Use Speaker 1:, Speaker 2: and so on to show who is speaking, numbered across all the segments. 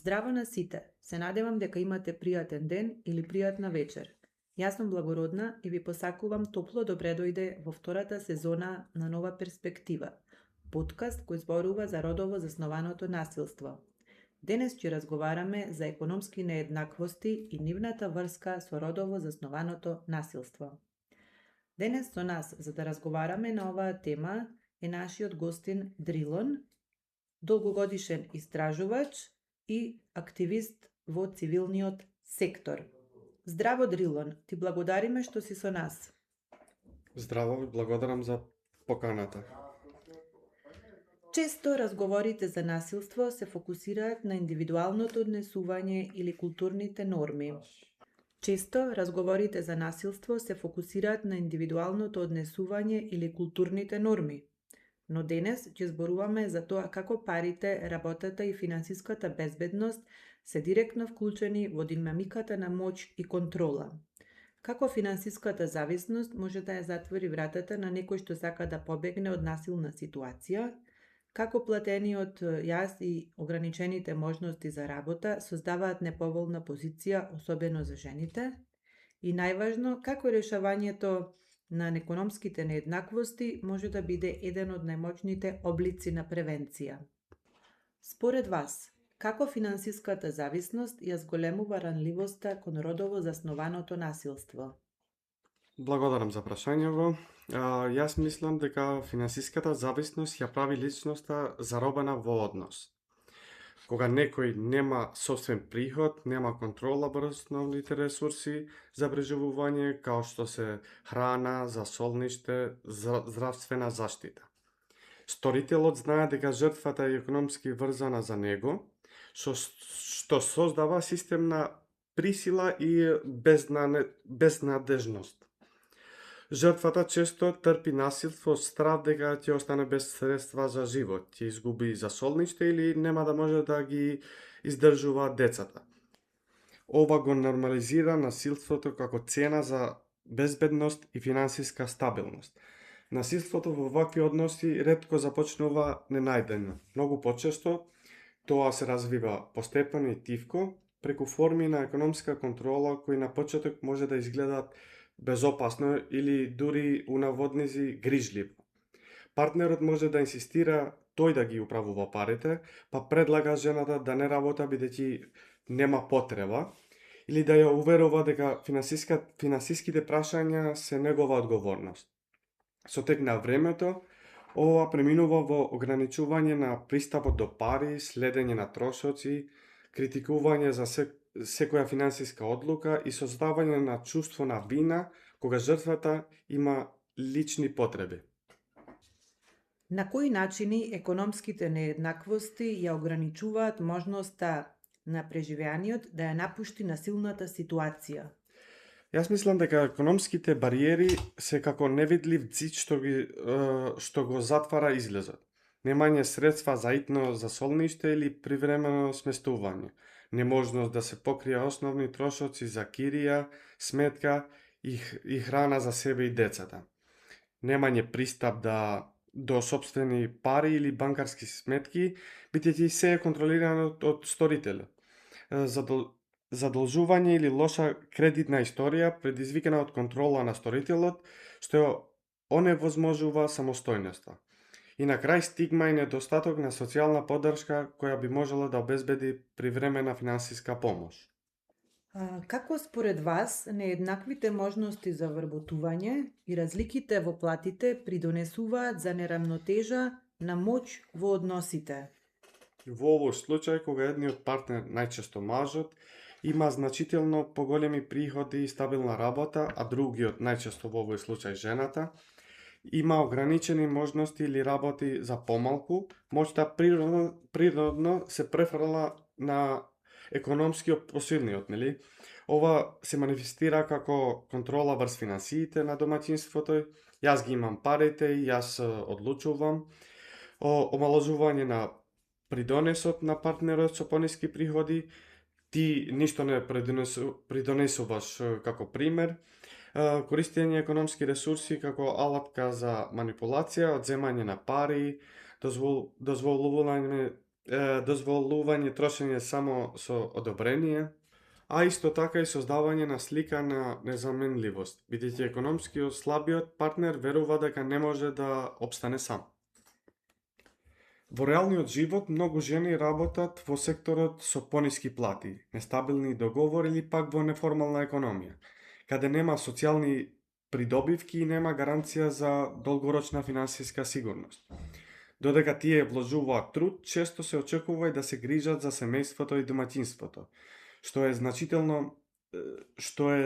Speaker 1: Здраво на сите! Се надевам дека имате пријатен ден или пријатна вечер. Јас сум Благородна и ви посакувам топло добре дојде во втората сезона на Нова перспектива, подкаст кој зборува за родово заснованото насилство. Денес ќе разговараме за економски нееднаквости и нивната врска со родово заснованото насилство. Денес со нас, за да разговараме на оваа тема, е нашиот гостин Дрилон, долгогодишен истражувач и активист во цивилниот сектор. Здраво, Дрилон, ти благодариме што си со нас.
Speaker 2: Здраво, благодарам за поканата.
Speaker 1: Често разговорите за насилство се фокусираат на индивидуалното однесување или културните норми. Но денес ќе зборуваме за тоа како парите, работата и финансиската безбедност се директно вклучени во динамиката на моќ и контрола. Како финансиската зависност може да ја затвори вратата на некој што сака да побегне од насилна ситуација, како платениот јас и ограничените можности за работа создаваат неповолна позиција, особено за жените, и најважно, како решавањето на економските нееднаквости може да биде еден од најмоćните облици на превенција. Според вас, како финансиската зависност ја зголемува ранливоста кон родово заснованото насилство?
Speaker 2: Благодарам за прашањето. Јас мислам дека финансиската зависност ја прави личноста заробена во однос. Кога некој нема собствен приход, нема контрола врз основните ресурси за преживување, као што се храна, засолниште, здравствена заштита. Сторителот знае дека жртвата е економски врзана за него, што создава систем на присила и безнадежност. Жртвата често трпи насилство од страв дека ќе остане без средства за живот, ќе изгуби засолниште или нема да може да ги издржува децата. Ова го нормализира насилството како цена за безбедност и финансиска стабилност. Насилството во вакви односи ретко започнува ненајдено. Многу почесто тоа се развива постепено и тивко, преку форми на економска контрола кои на почеток може да изгледаат безопасно или дури унаводнизи грижливо. Партнерот може да инсистира тој да ги управува парите, па предлага жената да не работа бидејќи нема потреба, или да ја уверува дека финансиските прашања се негова одговорност. Со тек на времето, ова преминува во ограничување на пристапот до пари, следење на трошоци, критикување за секоја финансиска одлука и создавање на чувство на вина кога жртвата има лични потреби.
Speaker 1: На кои начини економските нееднаквости ја ограничуваат можноста на преживеаниот да ја напушти насилната ситуација?
Speaker 2: Јас мислам дека економските бариери се како невидлив ѕид што го затвара излезот. Немање средства за итно засолниште или привремено сместување. Неможност да се покрија основни трошоци за кирија, сметка и храна за себе и децата. Немање пристап до собствени пари или банкарски сметки, бидејќи се е контролирано од сторителот. Задолжување или лоша кредитна историја предизвикана од контрола на сторителот, што оневозможува самостојноста. И на крај стигма и недостаток на социјална поддршка која би можела да обезбеди привремена финансиска помош.
Speaker 1: Како според вас нееднаквите можности за вработување и разликите во платите придонесуваат за нерамнотежа на моќ во односите?
Speaker 2: Во овој случај, кога едниот партнер, најчесто мажот, има значително поголеми приходи и стабилна работа, а другиот, најчесто во овој случај жената, има ограничени можности или работи за помалку, моќта природно се префрла на економскиот посилниот, нели? Ова се манифестира како контрола врз финансиите на домаќинството, јас ги имам парите и јас одлучувам, омалажување на придонесот на партнерот со пониски приходи, ти ништо не придонесуваш како пример, користење економски ресурси како алатка за манипулација, одземање на пари, дозволување дозволување трошење само со одобрение, а исто така и создавање на слика на незаменливост, бидејќи економскиот слабиот партнер верува дека не може да обстане сам. Во реалниот живот, многу жени работат во секторот со пониски плати, нестабилни договори или пак во неформална економија, каде нема социјални придобивки и нема гаранција за долгорочна финансиска сигурност. Додека тие вложуваат труд, често се очекува и да се грижат за семејството и домаќинството, што е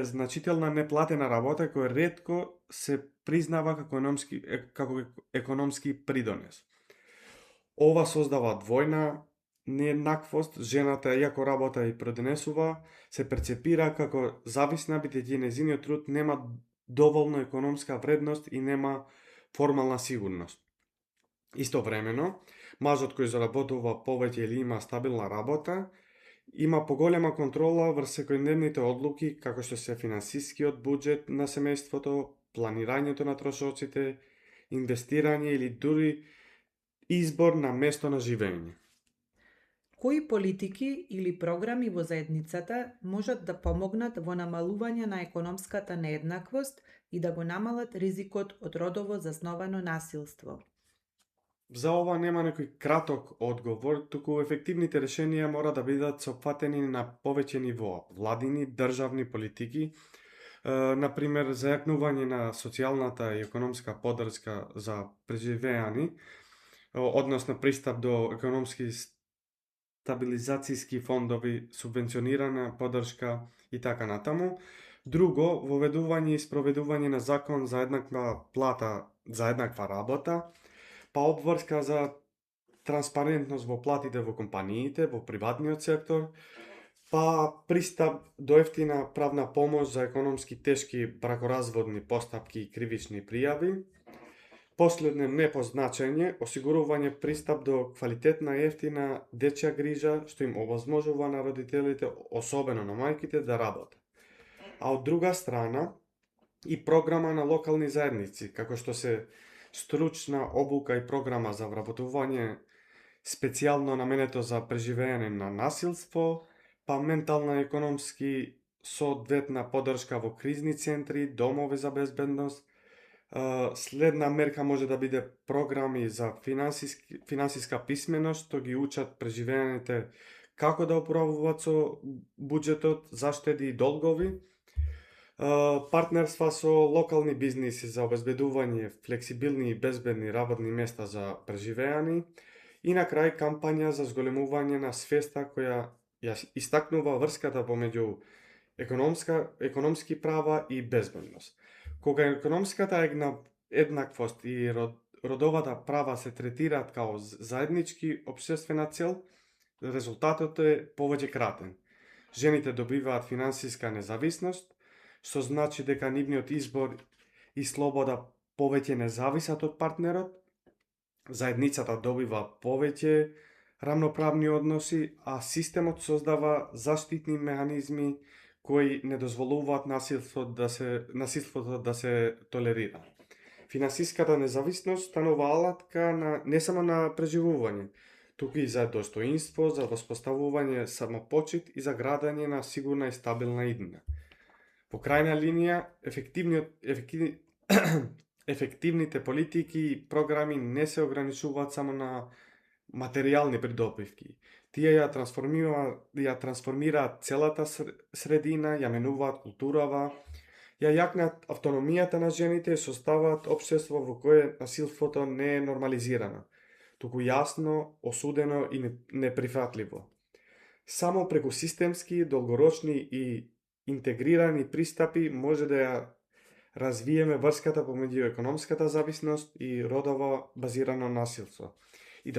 Speaker 2: значителна неплатена работа која ретко се признава како економски придонес. Ова создава двојна нееднаквост, жената, иако работа и продонесува, се перцепира како зависна, бидејќи нејзиниот труд нема доволно економска вредност и нема формална сигурност. Истовремено, мажот кој заработува повеќе или има стабилна работа, има поголема контрола врз секојдневните одлуки, како што се финансискиот буџет на семејството, планирањето на трошоците, инвестирање или дури избор на место на живење.
Speaker 1: Кои политики или програми во заедницата можат да помогнат во намалување на економската нееднаквост и да го намалат ризикот од родово засновано насилство?
Speaker 2: За ова нема некој краток одговор, туку ефективните решенија мора да бидат сопфатени на повеќе нивоа, владини, државни политики, например, зајакнување на социјалната и економска поддршка за преживеани, односно пристап до економски стабилизацијски фондови, субвенционирана поддршка и така натаму. Друго, воведување и спроведување на закон за еднаква плата за еднаква работа, па обврска за транспарентност во платите во компаниите, во приватниот сектор, па пристап до ефтина правна помош за економски тешки бракоразводни постапки и кривични пријави. Последно, не по значење, осигурување пристап до квалитетна и ефтина дечја грижа, што им овозможува на родителите, особено на мајките, да работат. А од друга страна, и програма на локални заедници, како што се стручна обука и програма за вработување специјално наменето за преживење на насилство, па ментална економски соодветна поддршка во кризни центри, домови за безбедност. Следна мерка може да биде програми за финансиска писменост, што ги учат преживеаните како да управуваат со буџетот, заштеди и долгови, партнерства со локални бизниси за обезбедување флексибилни и безбедни работни места за преживеани и на крај кампања за зголемување на свеста која ја истакнува врската помеѓу економски права и безбедност. Кога економската еднаквост и родовата права се третираат као заеднички општествена цел, резултатот е повеќе кратен. Жените добиваат финансиска независност, што значи дека нивниот избор и слобода повеќе не зависат од партнерот, заедницата добива повеќе рамноправни односи, а системот создава заштитни механизми кои не дозволуваат насилството да се толерира. Финансиската независност станува алатка не само на преживување, туку и за достоинство, за воспоставување самопочит и за градење на сигурна и стабилна иднина. Во крајна линија, ефективните политики и програми не се ограничуваат само на материјални придобивки. Тие ја трансформираат целата средина, ја менуваат културава, ја јакнат автономијата на жените и составаат општество во кое насилството не е нормализирано, туку јасно, осудено и неприфатливо. Само преку системски, долгорочни и интегрирани пристапи може да ја развиеме врската помеѓу економската зависност и родово базирано насилство и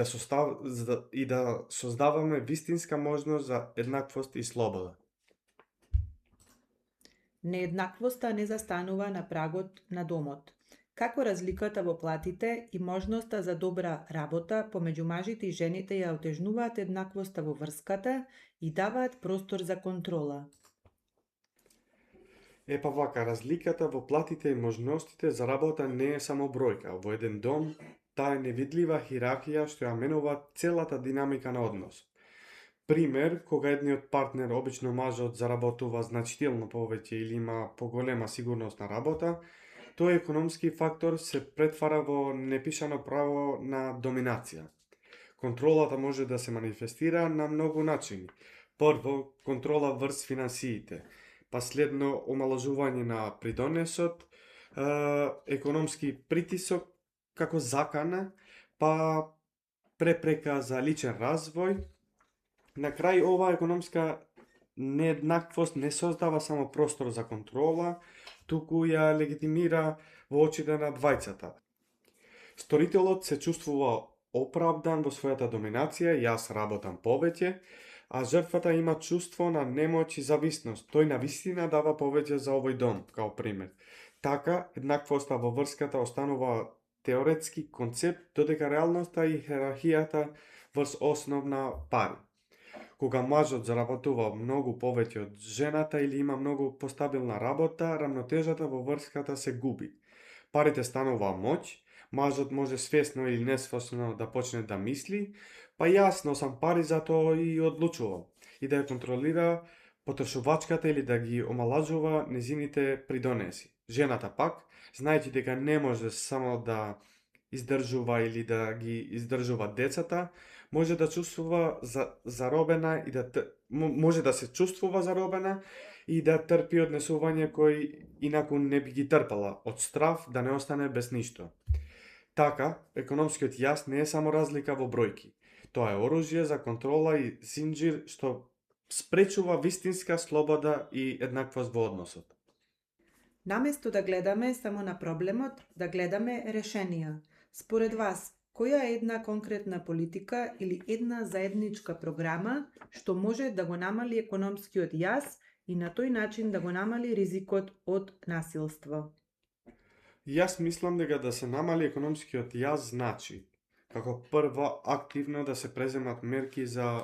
Speaker 2: да создаваме вистинска можност за еднаквост и слобода.
Speaker 1: Нееднаквоста не застанува на прагот на домот. Како разликата во платите и можноста за добра работа помеѓу мажите и жените ја отежнуваат еднаквоста во врската и даваат простор за контрола?
Speaker 2: Епа вака, разликата во платите и можностите за работа не е само бројка. Во еден дом таа е невидлива хирархија што ја менува целата динамика на однос. Пример, кога едниот партнер, обично мажот, заработува значително повеќе или има поголема сигурност на работа, тој економски фактор се претвара во непишано право на доминација. Контролата може да се манифестира на многу начини. Прво, контрола врз финансиите, па следно омалажување на придонесот, економски притисок како закана, па препрека за личен развој. На крај, ова економска нееднаквост не создава само простор за контрола, туку ја легитимира во очите на двајцата. Сторителот се чувствува оправдан во својата доминација, јас работам повеќе, а жртвата има чувство на немоќ и зависност. Тој навистина дава повеќе за овој дом, као пример. Така, еднаквоста во врската останува теоретски концепт, додека реалноста и херархијата врз основна пари. Кога мажот заработува многу повеќе од жената или има многу постабилна работа, рамнотежата во врската се губи. Парите станува моќ, мажот може свесно или несвесно да почне да мисли, па јас носам пари, затоа и одлучувам, и да ја контролира потрошувачката или да ги омалажува незините придонеси. Жената пак, знаејќи дека не може само да издржува или да ги издржува децата, може да чувствува заробена и може да се чувствува заробена и да трпи однесување кои инаку не би ги трпала, од страв да не остане без ништо. Така, економскиот јас не е само разлика во бројки. Тоа е оружје за контрола и синџир што спречува вистинска слобода и еднаквост во односот.
Speaker 1: Наместо да гледаме само на проблемот, да гледаме решенија. Според вас, која е една конкретна политика или една заедничка програма што може да го намали економскиот јас и на тој начин да го намали ризикот од насилство?
Speaker 2: Јас мислам дека да се намали економскиот јас значи, како прво, активно да се преземат мерки за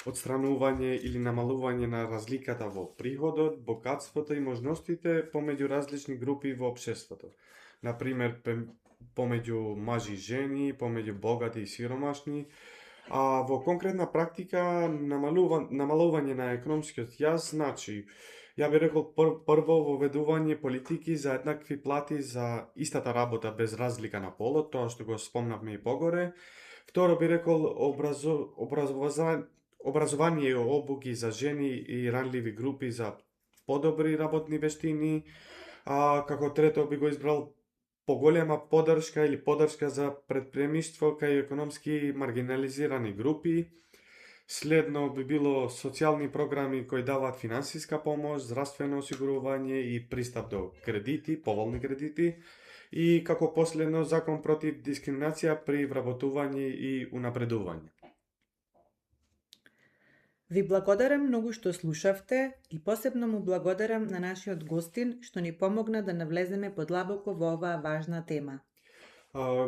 Speaker 2: отстранување или намалување на разликата во приходот, богатството и можностите помеѓу различни групи во општеството. Например, помеѓу мажи и жени, помеѓу богати и сиромашни, а во конкретна практика намалување на економскиот јас значи, ја би рекол прво воведување политики за еднакви плати за истата работа без разлика на полот, тоа што го спомнавме и погоре. Второ би рекол образование и обуки за жени и ранливи групи за подобри работни вештини, а како трето би го избрал поголема поддршка или поддршка за предприемништво кај економски маргинализирани групи. Следно би било социјални програми кои даваат финансиска помош, здравствено осигурување и пристап до кредити, поволни кредити, и како последно закон против дискриминација при вработување и унапредување.
Speaker 1: Ви благодарам многу што слушавте и посебно му благодарам на нашиот гостин што ни помогна да навлеземе подлабоко во оваа важна тема.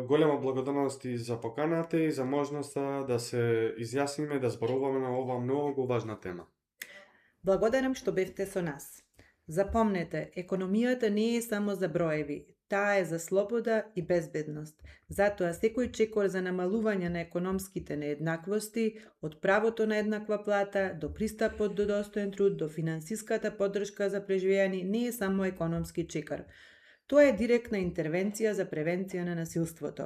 Speaker 2: Голема благодарност и за поканата и за можноста да се изјасниме, да зборуваме на оваа многу важна тема.
Speaker 1: Благодарам што бевте со нас. Запомнете, економијата не е само за броеви, таа е за слобода и безбедност. Затоа секој чекор за намалување на економските нееднаквости, од правото на еднаква плата, до пристапот до достоен труд, до финансиската поддршка за преживење, не е само економски чекор. Тоа е директна интервенција за превенција на насилството.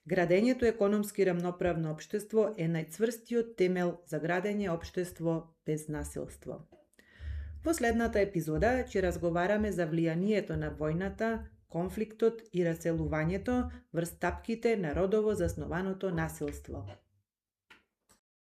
Speaker 1: Градењето економски рамноправно општество е најцврстиот темел за градење општество без насилство. Во следната епизода ќе разговараме за влијанието на војната, конфликтот и раселувањето врз тапките на родово заснованото насилство.